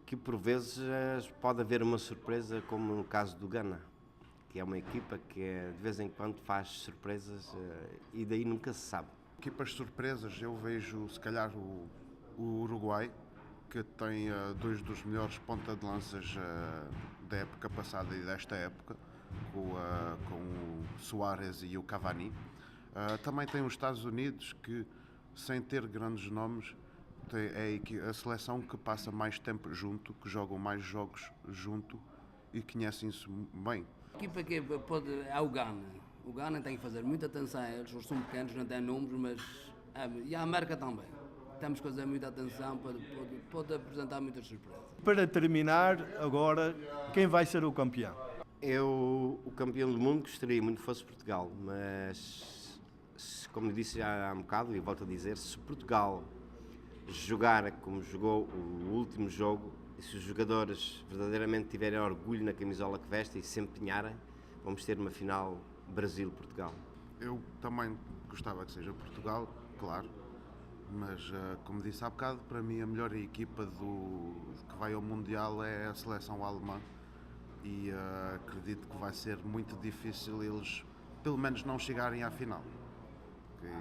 que por vezes pode haver uma surpresa, como no caso do Ghana, que é uma equipa que de vez em quando faz surpresas e daí nunca se sabe. Equipas surpresas, eu vejo se calhar o Uruguai, que tem 2 dos melhores ponta de lanças da época passada e desta época, com o Suárez e o Cavani. Também tem os Estados Unidos, que sem ter grandes nomes, é a seleção que passa mais tempo junto, que jogam mais jogos junto e conhecem-se bem. A equipa que é o Ghana. O Ghana tem que fazer muita atenção a eles, eles são pequenos, não têm números, mas e a América também. Temos que fazer muita atenção para pode apresentar muitas surpresas. Para terminar, agora, quem vai ser o campeão? O campeão do mundo gostaria muito que fosse Portugal, mas como disse já há um bocado e volto a dizer, se Portugal jogar como jogou o último jogo, e se os jogadores verdadeiramente tiverem orgulho na camisola que vestem e se empenharem, vamos ter uma final Brasil-Portugal. Eu também gostava que seja Portugal, claro, mas como disse há bocado, para mim a melhor equipa que vai ao Mundial é a seleção alemã e acredito que vai ser muito difícil eles pelo menos não chegarem à final.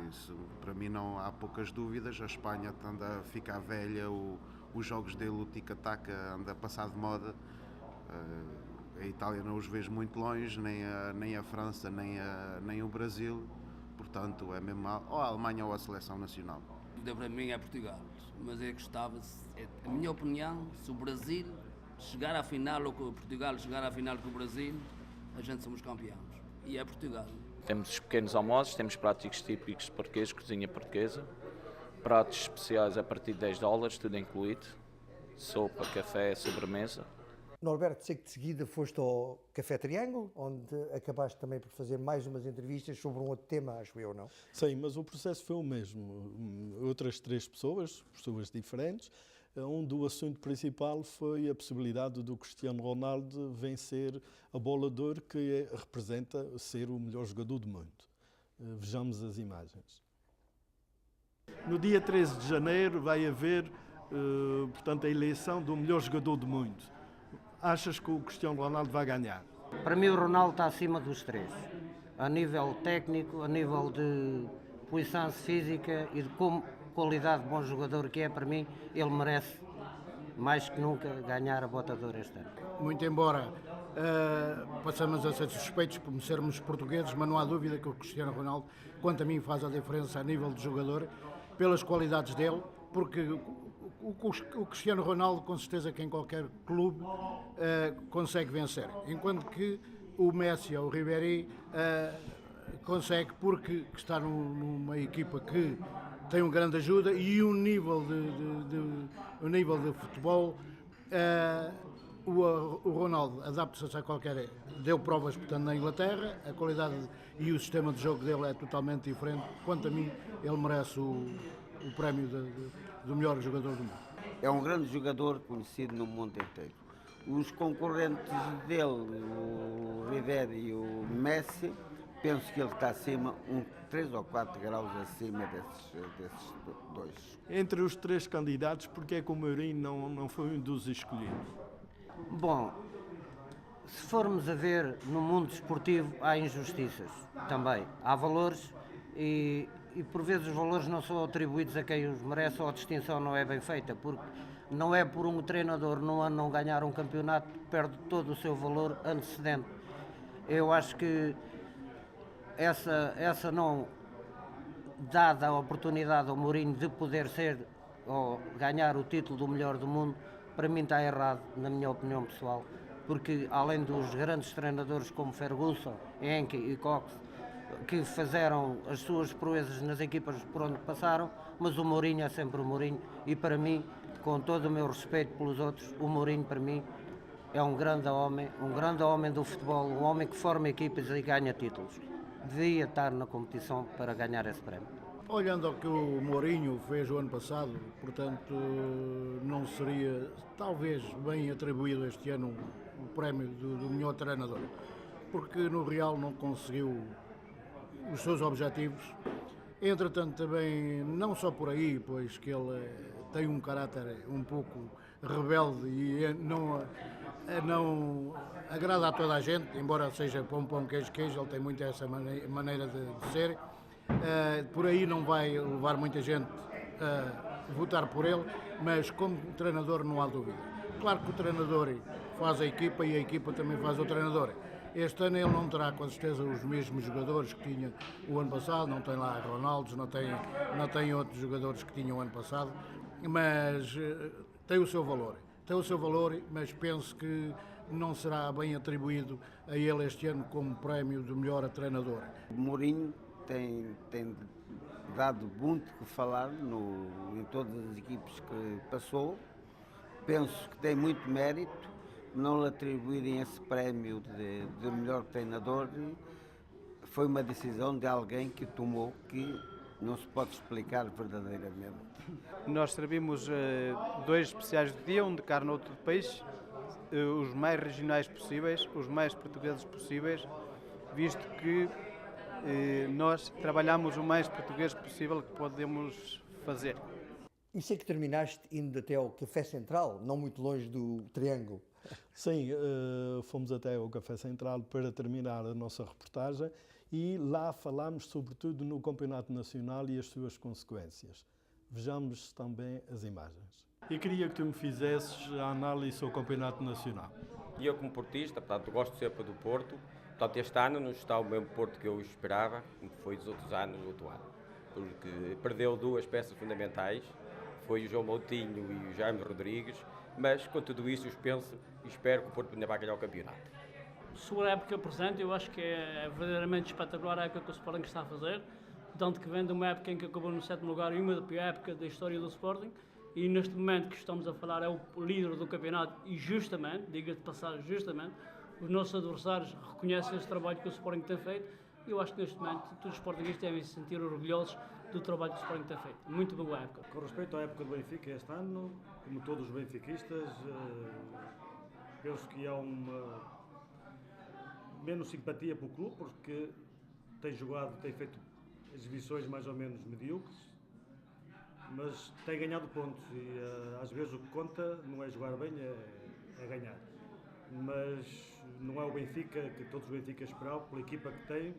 Isso, para mim não há poucas dúvidas, a Espanha anda a ficar velha, os jogos dele, o tic-tac anda a passar de moda, a Itália não os vejo muito longe, nem a França, nem o Brasil, portanto é mesmo ou a Alemanha ou a seleção nacional. Para mim é Portugal, mas eu gostava, a minha opinião, se o Brasil chegar à final ou Portugal chegar à final com o Brasil, a gente somos campeões, e é Portugal. Temos os pequenos almoços, temos pratos típicos portugueses, cozinha portuguesa, pratos especiais a partir de $10, tudo incluído, sopa, café, sobremesa. Norberto, sei que de seguida foste ao Café Triângulo, onde acabaste também por fazer mais umas entrevistas sobre um outro tema, acho eu, não? Sim, mas o processo foi o mesmo. Outras 3 pessoas diferentes, onde o assunto principal foi a possibilidade do Cristiano Ronaldo vencer a bola de ouro, que representa ser o melhor jogador do mundo. Vejamos as imagens. No dia 13 de janeiro vai haver, portanto, a eleição do melhor jogador do mundo. Achas que o Cristiano Ronaldo vai ganhar? Para mim o Ronaldo está acima dos 3. A nível técnico, a nível de posição física e de qualidade de bom jogador que é, para mim, ele merece mais que nunca ganhar a Bota de Ouro este ano. Muito embora passamos a ser suspeitos por sermos portugueses, mas não há dúvida que o Cristiano Ronaldo, quanto a mim, faz a diferença a nível de jogador, pelas qualidades dele, porque o Cristiano Ronaldo, com certeza que em qualquer clube consegue vencer, enquanto que o Messi ou o Ribéry consegue porque está numa equipa que tem uma grande ajuda e um nível de futebol. O Ronaldo adapta-se a qualquer... Deu provas, portanto, na Inglaterra, a qualidade e o sistema de jogo dele é totalmente diferente. Quanto a mim, ele merece o prémio do melhor jogador do mundo. É um grande jogador conhecido no mundo inteiro. Os concorrentes dele, o Ribéry e o Messi, penso que ele está acima, 3 ou 4 graus acima desses dois. Entre os 3 candidatos, porque é que o Mourinho não foi um dos escolhidos? Bom, se formos a ver no mundo desportivo, há injustiças também. Há valores e por vezes os valores não são atribuídos a quem os merece ou a distinção não é bem feita, porque não é por um treinador num ano não ganhar um campeonato que perde todo o seu valor antecedente. Eu acho que essa não dada a oportunidade ao Mourinho de poder ser ou ganhar o título do melhor do mundo, para mim está errado, na minha opinião pessoal, porque além dos grandes treinadores como Ferguson, Henke e Cox, que fizeram as suas proezas nas equipas por onde passaram, mas o Mourinho é sempre o Mourinho e para mim, com todo o meu respeito pelos outros, o Mourinho para mim é um grande homem do futebol, um homem que forma equipas e ganha títulos. Devia estar na competição para ganhar esse prémio. Olhando ao que o Mourinho fez o ano passado, portanto, não seria talvez bem atribuído este ano o prémio do melhor treinador, porque no Real não conseguiu os seus objetivos. Entretanto, também, não só por aí, pois que ele tem um caráter um pouco rebelde e não agrada a toda a gente, embora seja pão, queijo, ele tem muito essa maneira de ser. Por aí não vai levar muita gente a votar por ele, mas como treinador não há dúvida. Claro que o treinador faz a equipa e a equipa também faz o treinador. Este ano ele não terá com certeza os mesmos jogadores que tinha o ano passado, não tem lá Ronaldos, não tem outros jogadores que tinha o ano passado, mas tem o seu valor, mas penso que não será bem atribuído a ele este ano como prémio de melhor treinador. O Mourinho tem dado muito que falar em todas as equipes que passou, penso que tem muito mérito. Não lhe atribuírem esse prémio de melhor treinador foi uma decisão de alguém que tomou que não se pode explicar verdadeiramente. Nós servimos 2 especiais do dia, um de carne, outro de peixe, os mais regionais possíveis, os mais portugueses possíveis, visto que nós trabalhamos o mais português possível que podemos fazer. E sei que terminaste indo até ao Café Central, não muito longe do Triângulo. Sim, fomos até ao Café Central para terminar a nossa reportagem e lá falámos sobretudo no Campeonato Nacional e as suas consequências. Vejamos também as imagens. E queria que tu me fizesses a análise ao Campeonato Nacional. E eu como portista, portanto, gosto sempre do Porto. Portanto, este ano não está o mesmo Porto que eu esperava, como foi dos outros anos, no outro ano. Porque perdeu 2 peças fundamentais, foi o João Moutinho e o Jaime Rodrigues, mas com tudo isso eu penso e espero que o Porto ainda vai ganhar o campeonato. Sobre a época presente, eu acho que é verdadeiramente espetacular a época que o Sporting está a fazer, tanto que vem de uma época em que acabou no 7º lugar e uma da pior época da história do Sporting, e neste momento que estamos a falar é o líder do campeonato e justamente, diga de passar justamente, os nossos adversários reconhecem esse trabalho que o Sporting tem feito e eu acho que neste momento todos os sportinguistas devem se sentir orgulhosos do trabalho que o Sporting tem feito. Muito boa época. Com respeito à época do Benfica este ano, como todos os benfiquistas, penso que há uma menos simpatia pelo clube porque tem jogado, tem feito exibições mais ou menos medíocres, mas tem ganhado pontos e às vezes o que conta não é jogar bem, é ganhar. Mas não é o Benfica que todos os Benficas esperavam, pela equipa que tem,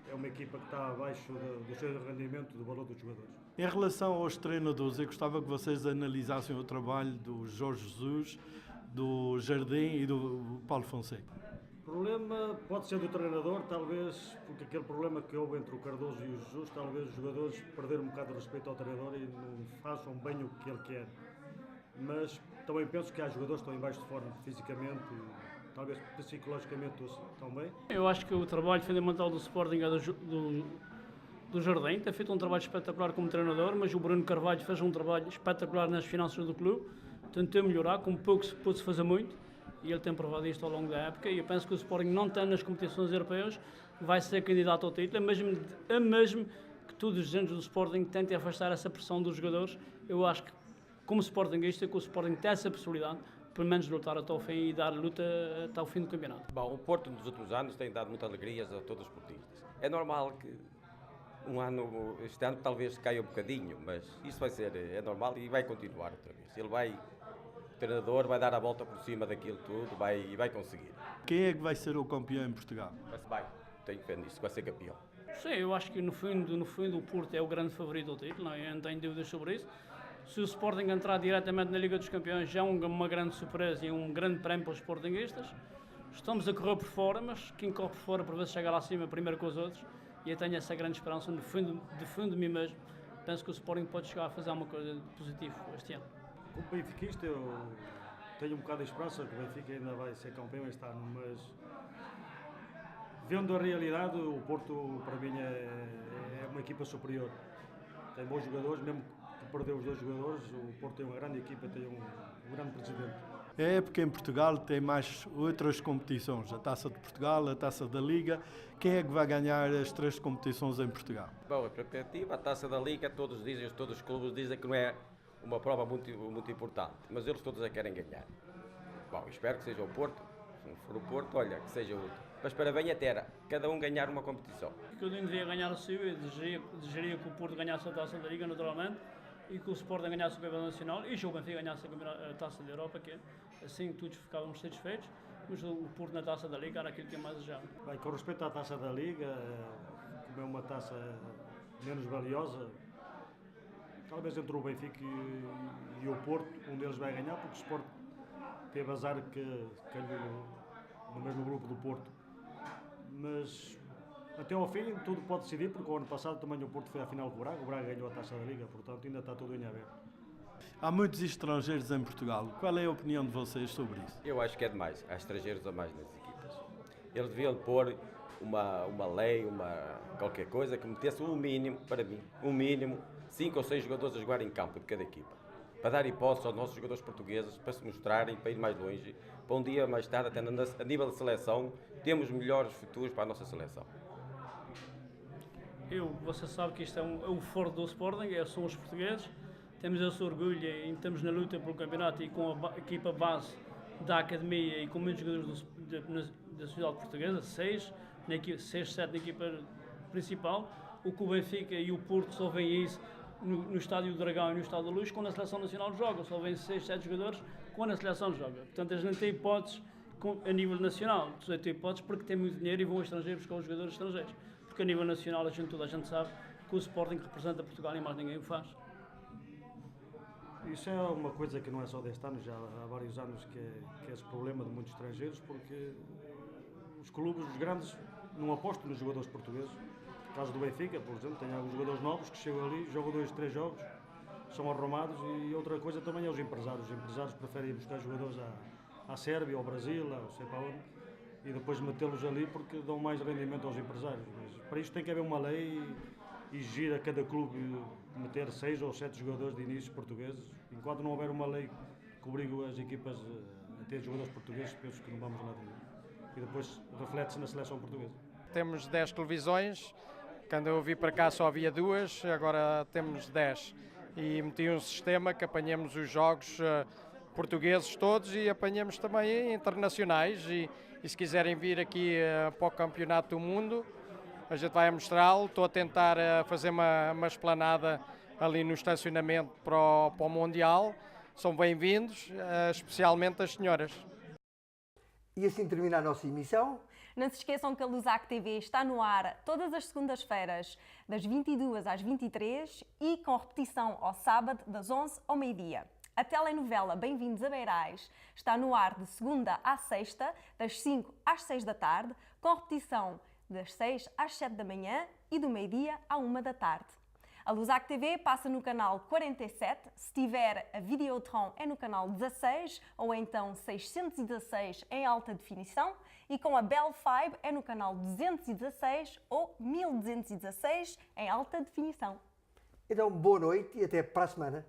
é uma equipa que está abaixo do seu rendimento, do valor dos jogadores. Em relação aos treinadores, eu gostava que vocês analisassem o trabalho do Jorge Jesus, do Jardim e do Paulo Fonseca. O problema pode ser do treinador, talvez, porque aquele problema que houve entre o Cardoso e o Jesus, talvez os jogadores perderam um bocado de respeito ao treinador e não façam bem o que ele quer. Mas também penso que há jogadores que estão em baixo de forma fisicamente e talvez psicologicamente também. Eu acho que o trabalho fundamental do Sporting é do Jardim, tem feito um trabalho espetacular como treinador, mas o Bruno Carvalho fez um trabalho espetacular nas finanças do clube, tentou melhorar, como pouco se pôde fazer muito, e ele tem provado isto ao longo da época, e eu penso que o Sporting não tem nas competições europeias, vai ser candidato ao título, é mesmo que todos os agentes do Sporting tentem afastar essa pressão dos jogadores. Eu acho que, como Sportingista, que o Sporting tem essa possibilidade, pelo menos lutar até ao fim e dar luta até ao fim do campeonato. Bom, o Porto nos últimos anos tem dado muitas alegrias a todos os portistas. É normal que este ano talvez caia um bocadinho, mas isso vai ser, é normal e vai continuar outra vez. O treinador vai dar a volta por cima daquilo tudo e vai conseguir. Quem é que vai ser o campeão em Portugal? Tenho fé nisso, vai ser campeão. Sim, eu acho que no fundo o Porto é o grande favorito ao título, eu não tenho dúvidas sobre isso. Se o Sporting entrar diretamente na Liga dos Campeões já é uma grande surpresa e um grande prémio para os sportinguistas. Estamos a correr por fora, mas quem corre por fora por vezes chega lá acima primeiro com os outros e eu tenho essa grande esperança de fundo de mim mesmo. Penso que o Sporting pode chegar a fazer uma coisa positiva este ano. Como benfiquista eu tenho um bocado de esperança que o Benfica ainda vai ser campeão este ano, mas vendo a realidade o Porto para mim é uma equipa superior. Tem bons jogadores, mesmo que perdeu os 2 jogadores, o Porto tem uma grande equipa, tem um grande presidente. A época em Portugal tem mais outras competições, a Taça de Portugal, a Taça da Liga. Quem é que vai ganhar as 3 competições em Portugal? Bom, a perspectiva, a Taça da Liga, todos os clubes dizem que não é uma prova muito importante, mas eles todos a querem ganhar. Bom, espero que seja o Porto, se não for o Porto, olha, que seja outro. Mas para bem a terra, cada um ganhar uma competição. Que eu devia ganhar o seu, eu desejaria que o Porto ganhasse a Taça da Liga, naturalmente, e que o Sporting ganhasse o Campeonato Nacional e o Benfica ganhasse a Taça da Europa, que assim todos ficávamos satisfeitos, mas o Porto na Taça da Liga era aquilo que eu mais desejava. Bem, com respeito à Taça da Liga, como é uma taça menos valiosa, talvez entre o Benfica e o Porto, um deles vai ganhar, porque o Sport teve azar que calhou no mesmo grupo do Porto. Mas até ao fim tudo pode decidir, porque o ano passado também o Porto foi à final do o Braga ganhou a Taça da Liga, portanto ainda está tudo em aberto. Há muitos estrangeiros em Portugal. Qual é a opinião de vocês sobre isso? Eu acho que é demais. Há estrangeiros a mais nas equipas. Eles deviam pôr uma lei, qualquer coisa que metesse um mínimo, para mim, 5 ou 6 jogadores a jogar em campo de cada equipa. Para dar hipótese aos nossos jogadores portugueses, para se mostrarem, para ir mais longe, para um dia mais tarde, até a nível de seleção, temos melhores futuros para a nossa seleção. Você sabe que isto é o forte do Sporting, são os portugueses. Temos esse orgulho e estamos na luta pelo campeonato e com a equipa base da academia e com muitos jogadores da sociedade portuguesa, 6, 7 na equipa principal. O que o Benfica e o Porto só veem isso no Estádio do Dragão e no Estádio da Luz, quando a Seleção Nacional joga. Só vêm 6, 7 jogadores quando a Seleção joga. Portanto, a gente tem hipóteses a nível nacional. Tem hipóteses porque tem muito dinheiro e vão ao estrangeiro buscar os jogadores estrangeiros. Porque a nível nacional toda a gente sabe que o Sporting representa Portugal e mais ninguém o faz. Isso é uma coisa que não é só deste ano, já há vários anos que é esse problema de muitos estrangeiros, porque os clubes, os grandes, não apostam nos jogadores portugueses. No caso do Benfica, por exemplo, tem alguns jogadores novos que chegam ali, jogam 2, 3 jogos, são arrumados, e outra coisa também é os empresários. Os empresários preferem buscar jogadores à Sérvia, ao Brasil, não sei para onde, e depois metê-los ali porque dão mais rendimento aos empresários. Mas para isto tem que haver uma lei e exigir a cada clube meter 6 ou 7 jogadores de início portugueses. Enquanto não houver uma lei que obrigue as equipas a ter jogadores portugueses, penso que não vamos lá nenhum. E depois reflete-se na seleção portuguesa. Temos 10 televisões, quando eu vim para cá só havia 2, agora temos 10. E meti um sistema que apanhamos os jogos portugueses todos e apanhamos também internacionais. E se quiserem vir aqui para o Campeonato do Mundo, a gente vai mostrá-lo. Estou a tentar fazer uma esplanada ali no estacionamento para o Mundial. São bem-vindos, especialmente as senhoras. E assim termina a nossa emissão. Não se esqueçam que a Lusac TV está no ar todas as segundas-feiras, das 22 às 23 e com repetição ao sábado, das 11 ao meio-dia. A telenovela Bem-vindos a Beirais está no ar de segunda à sexta, das 5 às 6 da tarde, com repetição das 6 às 7 da manhã e do meio-dia à 1 da tarde. A Lusac TV passa no canal 47, se tiver a Videotron é no canal 16 ou então 616 em alta definição, e com a Bell 5 é no canal 216 ou 1216 em alta definição. Então, boa noite e até para a semana.